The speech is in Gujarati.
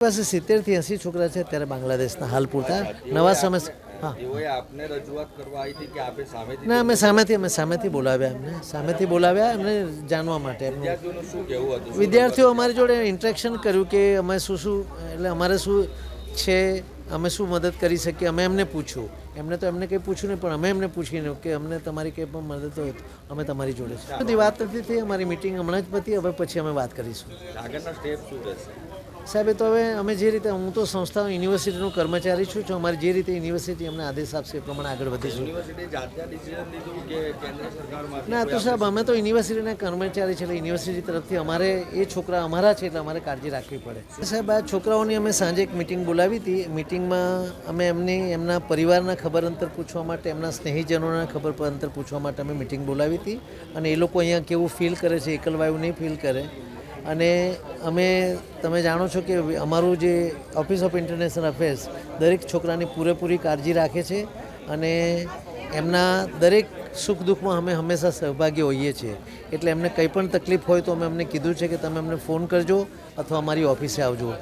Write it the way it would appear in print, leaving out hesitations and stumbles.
પાસે 70 થી 80 છોકરા છે અત્યારે બાંગ્લાદેશના હાલ પૂરતા નવા સમય. હા, આપને રજૂઆત કરવા આવી હતી કે આપે સામેથી ના અમે સામેથી બોલાવ્યા એમને જાણવા માટે. વિદ્યાર્થીઓનું શું કહેવું હતું? વિદ્યાર્થીઓ અમારી જોડે ઇન્ટરેક્શન કર્યું કે અમે શું એટલે અમારે શું છે, અમે શું મદદ કરી શકીએ. અમે એમને પૂછ્યું, એમને કંઈ પૂછ્યું નહીં, પણ અમે એમને પૂછીને કે અમને તમારી કંઈ પણ મદદ હોય તો અમે તમારી જોડે છે. બધી વાત નથી થઈ, અમારી મિટિંગ હમણાં જ પતી, હવે પછી અમે વાત કરીશું. આગળના સ્ટેપ શું રહેશે? સાહેબ, તો હવે અમે જે રીતે, હું તો સંસ્થા યુનિવર્સિટીનો કર્મચારી છું, અમારી જે રીતે યુનિવર્સિટી અમને આદેશ આપશે એ પ્રમાણે આગળ વધીશું. ના તો સાહેબ, અમે તો યુનિવર્સિટીના કર્મચારી છે, એટલે યુનિવર્સિટી તરફથી અમારે એ છોકરા અમારા છે, એટલે અમારે કાળજી રાખવી પડે. સાહેબ, આ છોકરાઓની અમે સાંજે એક મિટિંગ બોલાવી હતી. મિટિંગમાં અમે એમના પરિવારના ખબર અંતર પૂછવા માટે, એમના સ્નેહીજનોના ખબર અંતર પૂછવા માટે અમે મિટિંગ બોલાવી હતી. અને એ લોકો અહીંયા કેવું ફીલ કરે છે, એકલવાયું નહીં ફીલ કરે. અને તમે જાણો છો કે અમારું જે ઓફિસ ઓફ ઇન્ટરનેશનલ અફેર્સ દરેક છોકરાની પૂરેપૂરી કાળજી રાખે છે, અને એમના દરેક સુખ દુઃખમાં અમે હંમેશા સહભાગી હોઈએ છીએ. એટલે એમને કંઈ પણ તકલીફ હોય તો અમે એમને કીધું છે કે તમે અમને ફોન કરજો અથવા અમારી ઓફિસે આવજો.